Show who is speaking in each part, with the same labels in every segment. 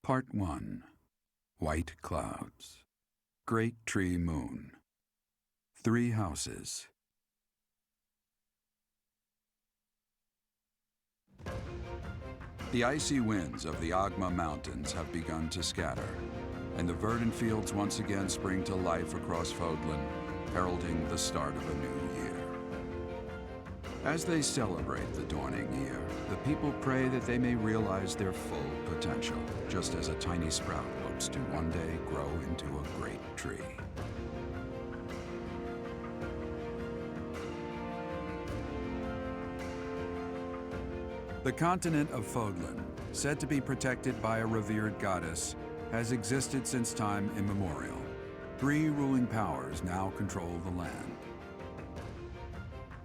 Speaker 1: Part 1. White Clouds. Great Tree Moon. 3 Houses. The icy winds of the Agma Mountains have begun to scatter, and the verdant fields once again spring to life across Fodlan, heralding the start of a new year. As they celebrate the dawning year, the people pray that they may realize their full potential, just as a tiny sprout hopes to one day grow into a great tree. The continent of Fodlan, said to be protected by a revered goddess, has existed since time immemorial. 3 ruling powers now control the land.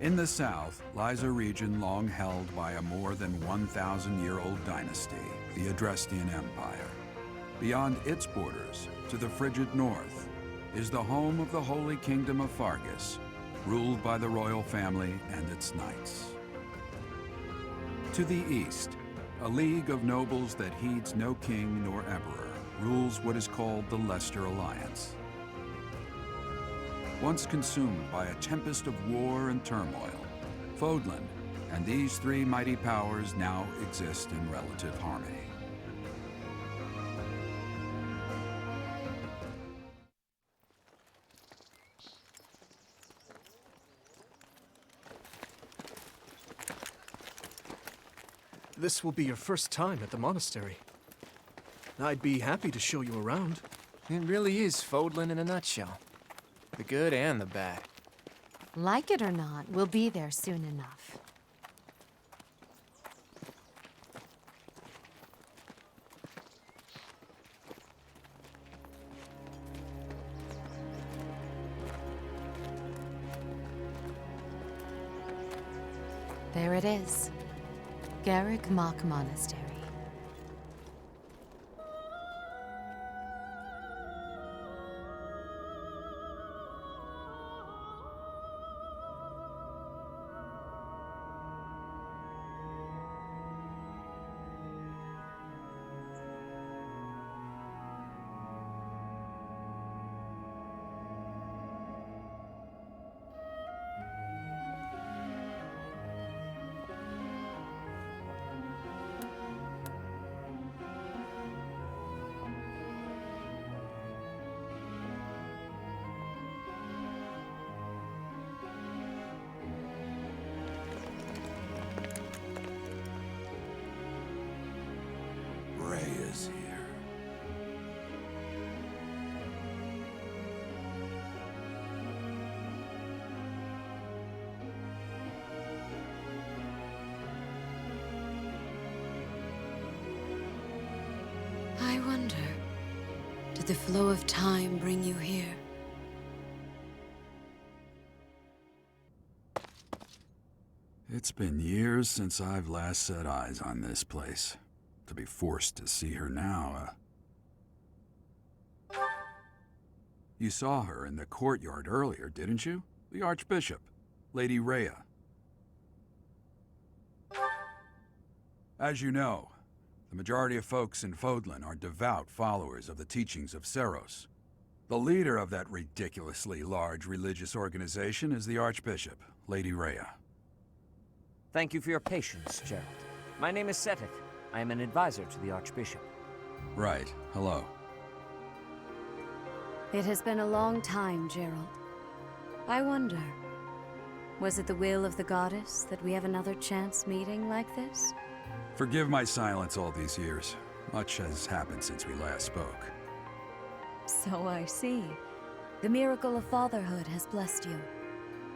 Speaker 1: In the south lies a region long held by a more than 1,000-year-old dynasty, the Adrestian Empire. Beyond its borders, to the frigid north, is the home of the Holy Kingdom of Fargus, ruled by the royal family and its knights. To the east, a league of nobles that heeds no king nor emperor rules what is called the Leicester Alliance. Once consumed by a tempest of war and turmoil, Fodlan and these 3 mighty powers now exist in relative harmony.
Speaker 2: This will be your first time at the monastery. I'd be happy to show you around.
Speaker 3: It really is Fodlan in a nutshell. The good and the bad.
Speaker 4: Like it or not, we'll be there soon enough. There it is. Garrick Mock Monastery.
Speaker 1: Is here.
Speaker 4: I wonder, did the flow of time bring you here?
Speaker 1: It's been years since I've last set eyes on this place. To be forced to see her now, You saw her in the courtyard earlier, didn't you? The Archbishop, Lady Rhea. As you know, the majority of folks in Fodlan are devout followers of the teachings of Seros. The leader of that ridiculously large religious organization is the Archbishop, Lady Rhea.
Speaker 5: Thank you for your patience, Gerald. My name is Seteth. I am an advisor to the Archbishop.
Speaker 1: Right. Hello.
Speaker 4: It has been a long time, Gerald. I wonder, was it the will of the goddess that we have another chance meeting like this?
Speaker 1: Forgive my silence all these years. Much has happened since we last spoke.
Speaker 4: So I see. The miracle of fatherhood has blessed you.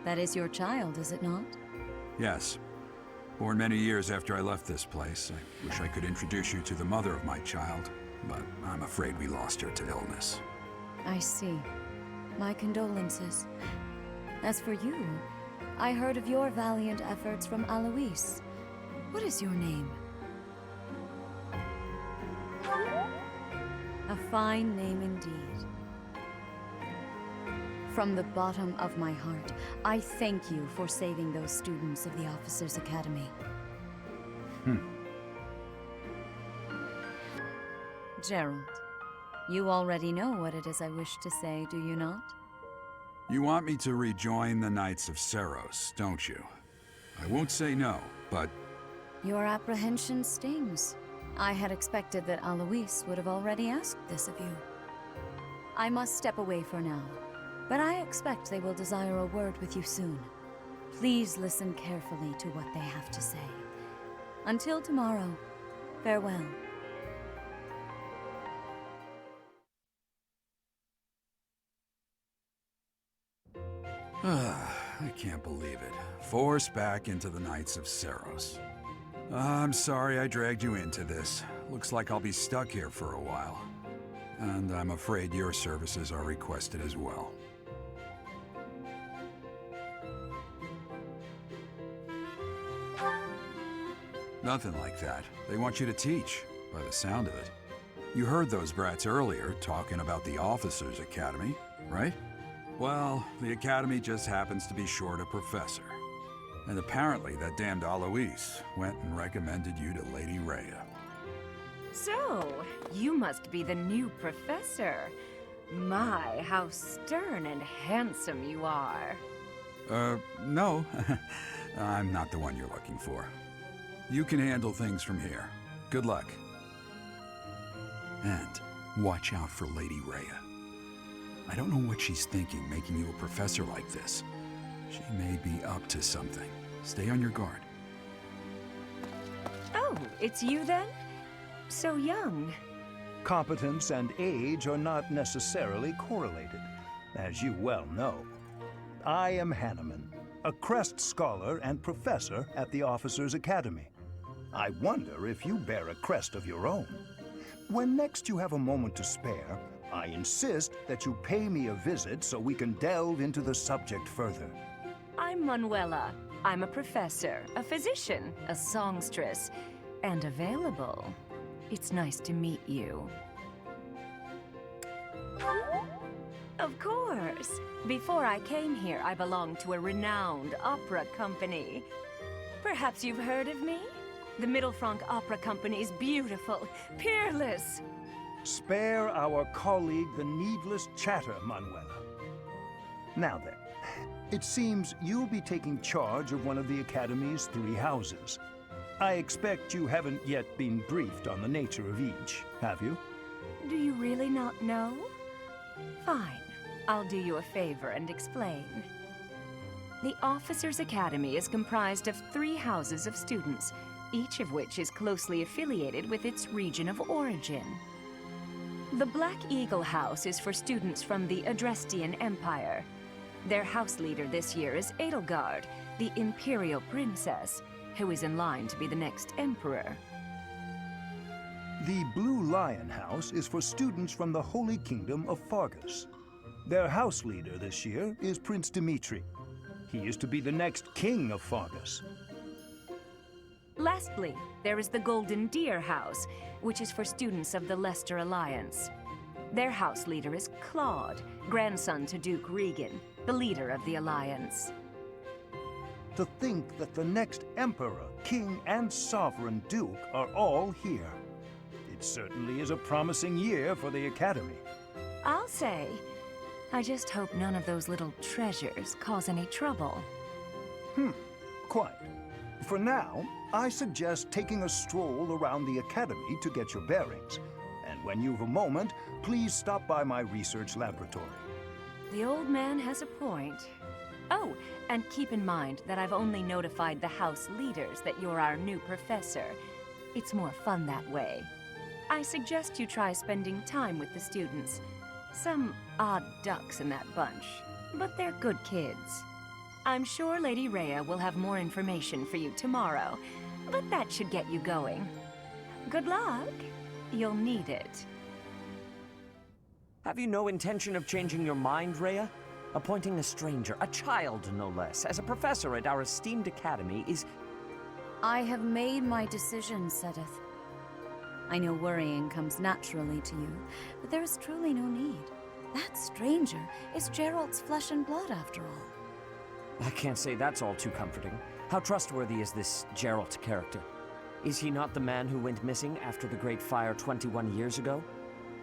Speaker 4: That is your child, is it not?
Speaker 1: Yes. Born many years after I left this place. I wish I could introduce you to the mother of my child, but I'm afraid we lost her to illness.
Speaker 4: I see. My condolences. As for you, I heard of your valiant efforts from Alois. What is your name? A fine name indeed. From the bottom of my heart, I thank you for saving those students of the Officers' Academy. Gerald, you already know what it is I wish to say, do you not?
Speaker 1: You want me to rejoin the Knights of Seros, don't you? I won't say no, but
Speaker 4: Your apprehension stings. I had expected that Alois would have already asked this of you. I must step away for now, but I expect they will desire a word with you soon. Please listen carefully to what they have to say. Until tomorrow, farewell.
Speaker 1: I can't believe it. Forced back into the Knights of Seros. I'm sorry I dragged you into this. Looks like I'll be stuck here for a while. And I'm afraid your services are requested as well. Nothing like that. They want you to teach, by the sound of it. You heard those brats earlier talking about the Officers' Academy, right? Well, the Academy just happens to be short a professor. And apparently that damned Alois went and recommended you to Lady Rhea.
Speaker 6: So, you must be the new professor. My, how stern and handsome you are.
Speaker 1: No. I'm not the one you're looking for. You can handle things from here. Good luck. And watch out for Lady Rhea. I don't know what she's thinking making you a professor like this. She may be up to something. Stay on your guard.
Speaker 6: Oh, it's you then? So young.
Speaker 7: Competence and age are not necessarily correlated, as you well know. I am Hanneman, a Crest Scholar and Professor at the Officers' Academy. I wonder if you bear a crest of your own. When next you have a moment to spare, I insist that you pay me a visit so we can delve into the subject further.
Speaker 6: I'm Manuela. I'm a professor, a physician, a songstress, and available. It's nice to meet you. Of course. Before I came here, I belonged to a renowned opera company. Perhaps you've heard of me? The Middlefranc Opera Company is beautiful, peerless.
Speaker 7: Spare our colleague the needless chatter, Manuela. Now then, it seems you'll be taking charge of one of the Academy's 3 houses. I expect you haven't yet been briefed on the nature of each, have you?
Speaker 6: Do you really not know? Fine. I'll do you a favor and explain. The Officers' Academy is comprised of 3 houses of students, each of which is closely affiliated with its region of origin. The Black Eagle House is for students from the Adrestian Empire. Their house leader this year is Edelgard, the Imperial Princess, who is in line to be the next Emperor.
Speaker 7: The Blue Lion House is for students from the Holy Kingdom of Fargus. Their house leader this year is Prince Dimitri. He is to be the next king of Fargus.
Speaker 6: Lastly, there is the Golden Deer House, which is for students of the Leicester Alliance. Their house leader is Claude, grandson to Duke Regan, the leader of the Alliance.
Speaker 7: To think that the next Emperor, King, and Sovereign Duke are all here. It certainly is a promising year for the Academy.
Speaker 6: I'll say. I just hope none of those little treasures cause any trouble.
Speaker 7: Quite. For now, I suggest taking a stroll around the Academy to get your bearings. And when you've a moment, please stop by my research laboratory.
Speaker 6: The old man has a point. Oh, and keep in mind that I've only notified the house leaders that you're our new professor. It's more fun that way. I suggest you try spending time with the students. Some odd ducks in that bunch, but they're good kids. I'm sure Lady Rhea will have more information for you tomorrow, but that should get you going. Good luck. You'll need it.
Speaker 5: Have you no intention of changing your mind, Rhea? Appointing a stranger, a child no less, as a professor at our esteemed academy is...
Speaker 4: I have made my decision, Sedith. I know worrying comes naturally to you, but there is truly no need. That stranger is Gerald's flesh and blood, after all.
Speaker 5: I can't say that's all too comforting. How trustworthy is this Gerald character? Is he not the man who went missing after the Great Fire 21 years ago?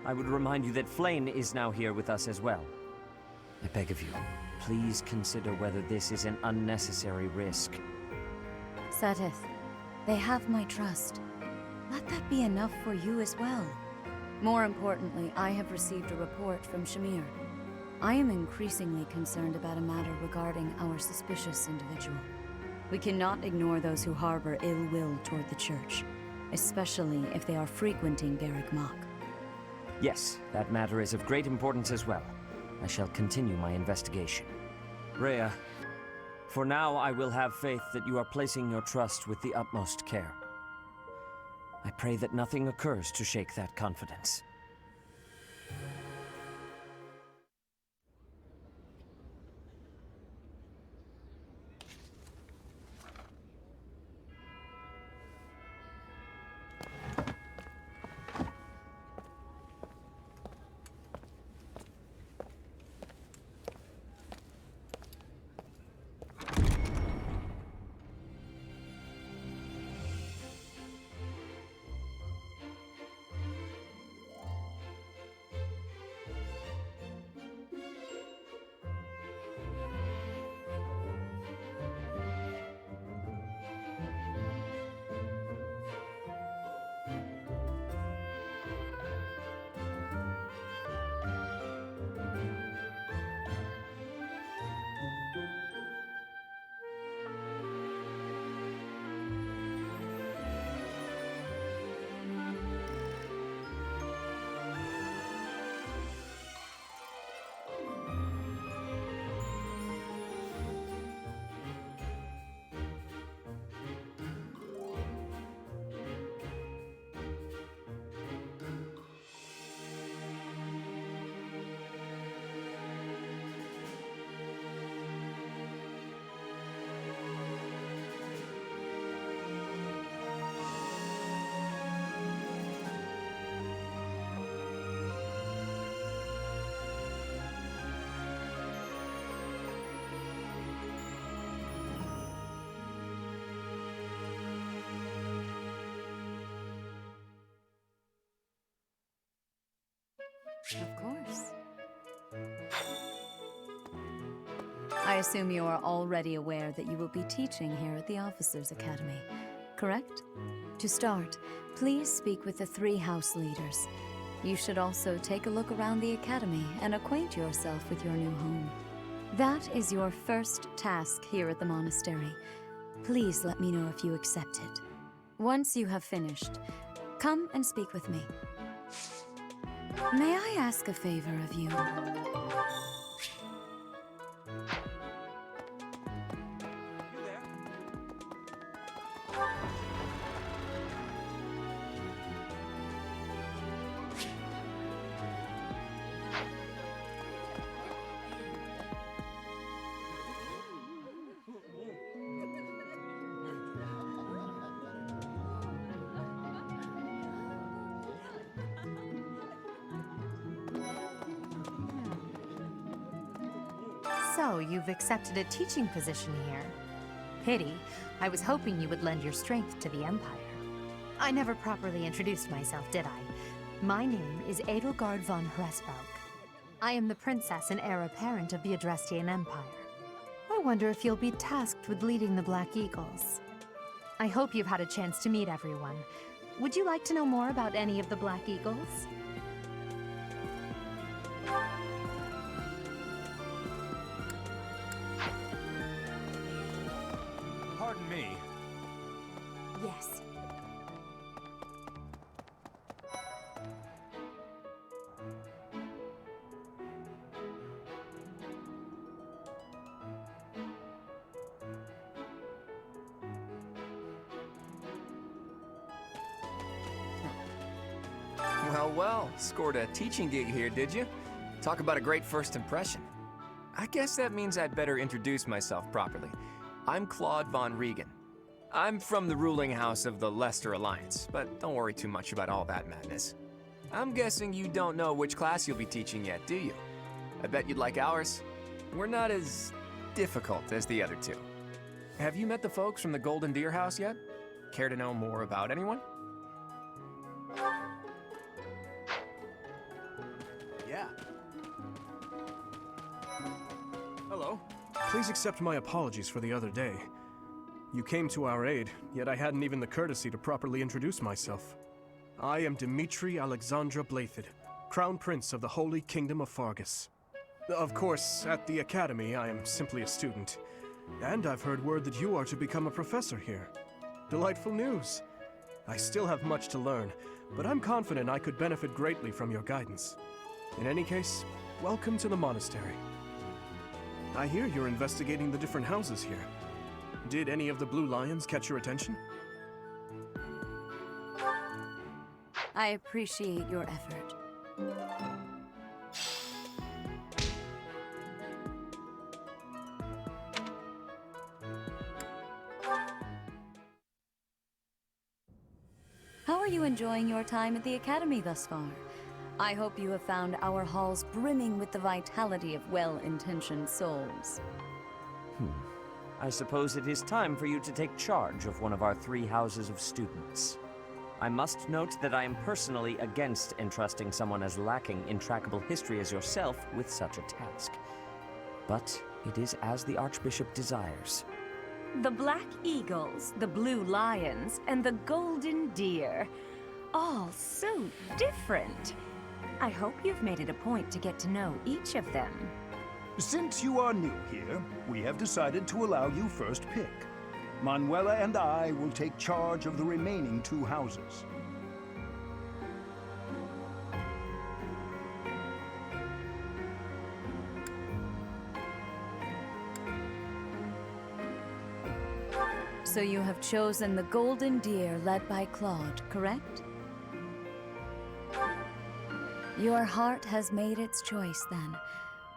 Speaker 5: I would remind you that Flame is now here with us as well. I beg of you, please consider whether this is an unnecessary risk.
Speaker 4: Seteth, they have my trust. Let that be enough for you as well. More importantly, I have received a report from Shamir. I am increasingly concerned about a matter regarding our suspicious individual. We cannot ignore those who harbor ill will toward the church, especially if they are frequenting Garrick Mach.
Speaker 5: Yes, that matter is of great importance as well. I shall continue my investigation. Rhea, for now I will have faith that you are placing your trust with the utmost care. I pray that nothing occurs to shake that confidence.
Speaker 4: Of course. I assume you are already aware that you will be teaching here at the Officers' Academy, correct? To start, please speak with the 3 house leaders. You should also take a look around the Academy and acquaint yourself with your new home. That is your first task here at the monastery. Please let me know if you accept it. Once you have finished, come and speak with me. May I ask a favor of you?
Speaker 8: So, you've accepted a teaching position here. Pity. I was hoping you would lend your strength to the Empire. I never properly introduced myself, did I? My name is Edelgard von Hresbalk. I am the princess and heir apparent of the Adrestian Empire. I wonder if you'll be tasked with leading the Black Eagles. I hope you've had a chance to meet everyone. Would you like to know more about any of the Black Eagles?
Speaker 3: Pardon me.
Speaker 8: Yes.
Speaker 3: Well, scored a teaching gig here, did you? Talk about a great first impression. I guess that means I'd better introduce myself properly. I'm Claude von Regan. I'm from the ruling house of the Leicester Alliance, but don't worry too much about all that madness. I'm guessing you don't know which class you'll be teaching yet, do you? I bet you'd like ours. We're not as difficult as the other two. Have you met the folks from the Golden Deer House yet? Care to know more about anyone?
Speaker 2: Please accept my apologies for the other day. You came to our aid, yet I hadn't even the courtesy to properly introduce myself. I am Dimitri Alexandra Blathid, Crown Prince of the Holy Kingdom of Fargus. Of course, at the Academy, I am simply a student. And I've heard word that you are to become a professor here. Delightful news. I still have much to learn, but I'm confident I could benefit greatly from your guidance. In any case, welcome to the monastery. I hear you're investigating the different houses here. Did any of the blue lions catch your attention?
Speaker 4: I appreciate your effort. How are you enjoying your time at the Academy thus far? I hope you have found our halls brimming with the vitality of well-intentioned souls.
Speaker 5: I suppose it is time for you to take charge of one of our 3 houses of students. I must note that I am personally against entrusting someone as lacking in trackable history as yourself with such a task. But it is as the Archbishop desires.
Speaker 6: The Black Eagles, the Blue Lions, and the Golden Deer. All so different. I hope you've made it a point to get to know each of them.
Speaker 7: Since you are new here, we have decided to allow you first pick. Manuela and I will take charge of the remaining 2 houses.
Speaker 4: So you have chosen the Golden Deer led by Claude, correct? Your heart has made its choice then.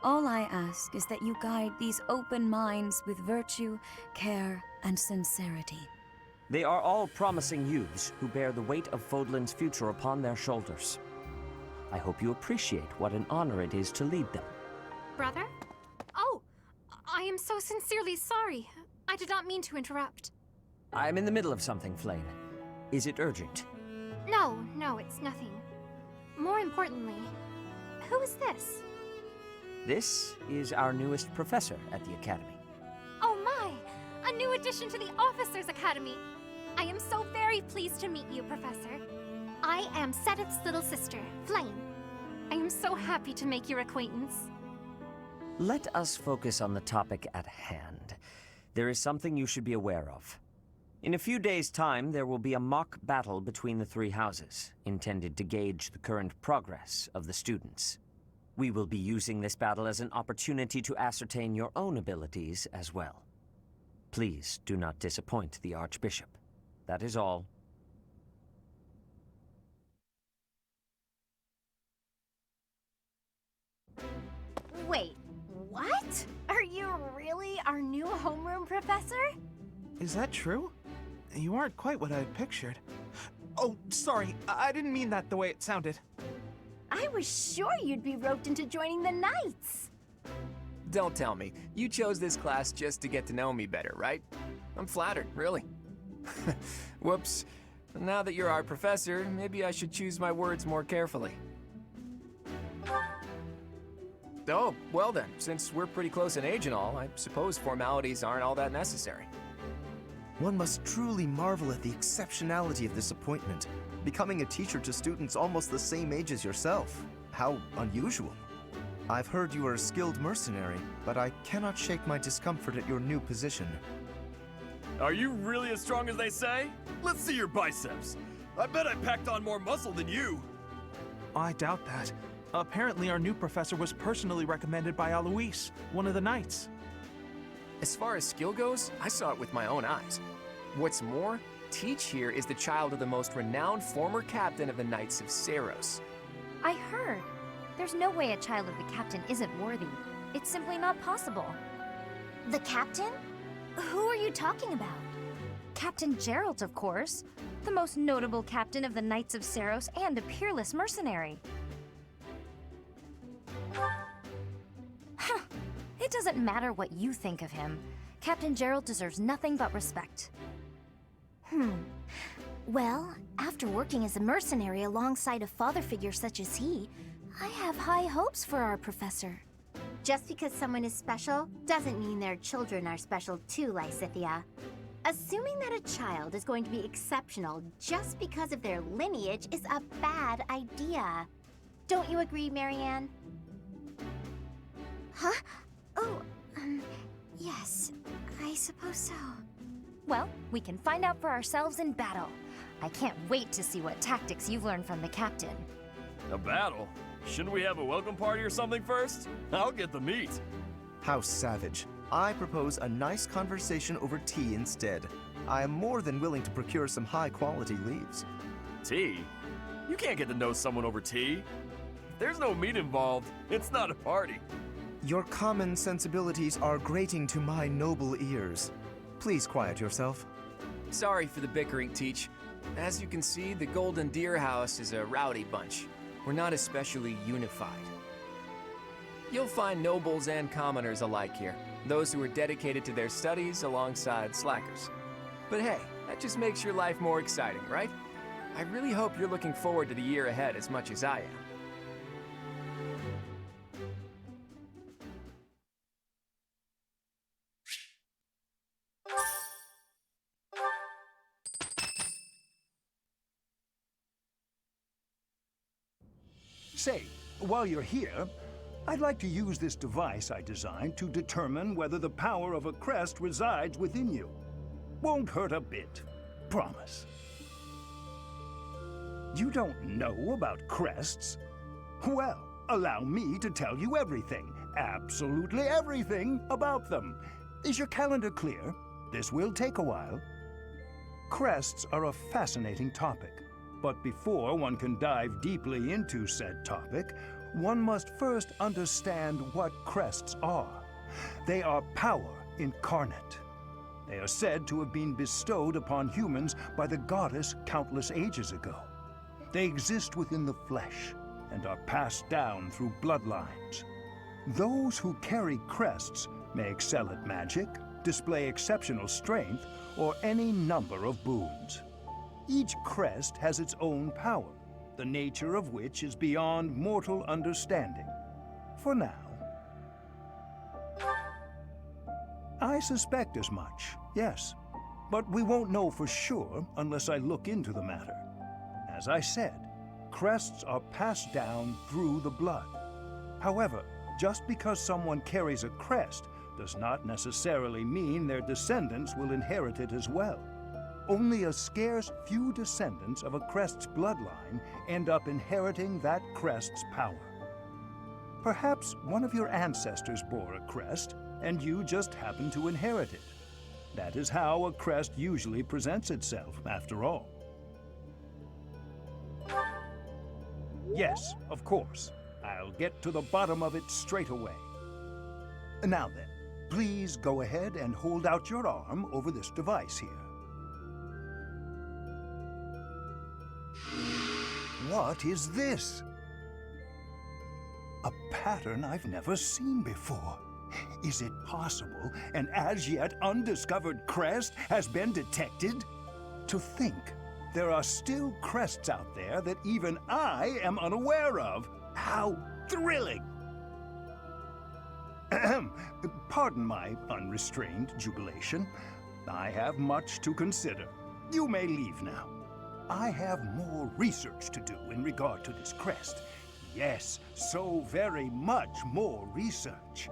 Speaker 4: All I ask is that you guide these open minds with virtue, care, and sincerity.
Speaker 5: They are all promising youths who bear the weight of Fodlan's future upon their shoulders. I hope you appreciate what an honor it is to lead them.
Speaker 9: Brother? Oh, I am so sincerely sorry. I did not mean to interrupt.
Speaker 5: I'm in the middle of something, Flame. Is it urgent?
Speaker 9: No, it's nothing. More importantly, who is this?
Speaker 5: This is our newest professor at the Academy.
Speaker 9: Oh my! A new addition to the Officers' Academy! I am so very pleased to meet you, Professor. I am Sedith's little sister, Flame. I am so happy to make your acquaintance.
Speaker 5: Let us focus on the topic at hand. There is something you should be aware of. In a few days' time, there will be a mock battle between the 3 houses, intended to gauge the current progress of the students. We will be using this battle as an opportunity to ascertain your own abilities as well. Please do not disappoint the Archbishop. That is all.
Speaker 9: Wait, what? Are you really our new homeroom professor?
Speaker 10: Is that true? You aren't quite what I had pictured. Oh, sorry, I didn't mean that the way it sounded.
Speaker 9: I was sure you'd be roped into joining the Knights.
Speaker 3: Don't tell me. You chose this class just to get to know me better, right? I'm flattered, really. Whoops. Now that you're our professor, maybe I should choose my words more carefully. Oh, well then, since we're pretty close in age and all, I suppose formalities aren't all that necessary.
Speaker 11: One must truly marvel at the exceptionality of this appointment. Becoming a teacher to students almost the same age as yourself. How unusual. I've heard you are a skilled mercenary, but I cannot shake my discomfort at your new position.
Speaker 12: Are you really as strong as they say? Let's see your biceps. I bet I packed on more muscle than you.
Speaker 10: I doubt that. Apparently our new professor was personally recommended by Alois, one of the Knights.
Speaker 3: As far as skill goes, I saw it with my own eyes. What's more, Teach here is the child of the most renowned former captain of the Knights of Seiros.
Speaker 9: I heard. There's no way a child of the captain isn't worthy. It's simply not possible. The captain? Who are you talking about? Captain Gerald, of course. The most notable captain of the Knights of Seiros and a peerless mercenary. Huh. It doesn't matter what you think of him. Captain Gerald deserves nothing but respect. Well, after working as a mercenary alongside a father figure such as he, I have high hopes for our professor. Just because someone is special doesn't mean their children are special too, Lysithia. Assuming that a child is going to be exceptional just because of their lineage is a bad idea. Don't you agree, Marianne?
Speaker 4: Huh? Oh, yes, I suppose so.
Speaker 6: Well, we can find out for ourselves in battle. I can't wait to see what tactics you've learned from the captain.
Speaker 12: A battle? Shouldn't we have a welcome party or something first? I'll get the meat.
Speaker 11: How savage. I propose a nice conversation over tea instead. I am more than willing to procure some high-quality leaves.
Speaker 12: Tea? You can't get to know someone over tea. If there's no meat involved, it's not a party.
Speaker 11: Your common sensibilities are grating to my noble ears. Please quiet yourself.
Speaker 3: Sorry for the bickering, Teach. As you can see, the Golden Deer House is a rowdy bunch. We're not especially unified. You'll find nobles and commoners alike here, those who are dedicated to their studies alongside slackers. But hey, that just makes your life more exciting, right? I really hope you're looking forward to the year ahead as much as I am.
Speaker 7: Say, while you're here, I'd like to use this device I designed to determine whether the power of a crest resides within you. Won't hurt a bit. Promise. You don't know about crests? Well, allow me to tell you everything, absolutely everything about them. Is your calendar clear? This will take a while. Crests are a fascinating topic. But before one can dive deeply into said topic, one must first understand what crests are. They are power incarnate. They are said to have been bestowed upon humans by the goddess countless ages ago. They exist within the flesh and are passed down through bloodlines. Those who carry crests may excel at magic, display exceptional strength, or any number of boons. Each crest has its own power, the nature of which is beyond mortal understanding. For now. I suspect as much, yes. But we won't know for sure unless I look into the matter. As I said, crests are passed down through the blood. However, just because someone carries a crest does not necessarily mean their descendants will inherit it as well. Only a scarce few descendants of a crest's bloodline end up inheriting that crest's power. Perhaps one of your ancestors bore a crest, and you just happen to inherit it. That is how a crest usually presents itself, after all. Yes, of course. I'll get to the bottom of it straight away. Now then, please go ahead and hold out your arm over this device here. What is this? A pattern I've never seen before. Is it possible an as yet undiscovered crest has been detected? To think there are still crests out there that even I am unaware of. How thrilling! Pardon my unrestrained jubilation. I have much to consider. You may leave now. I have more research to do in regard to this crest. Yes, so very much more research.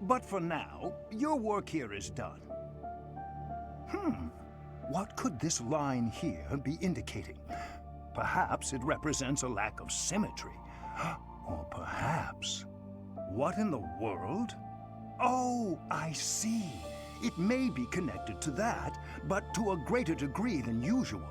Speaker 7: But for now, your work here is done. What could this line here be indicating? Perhaps it represents a lack of symmetry. Or perhaps... What in the world? Oh, I see. It may be connected to that, but to a greater degree than usual.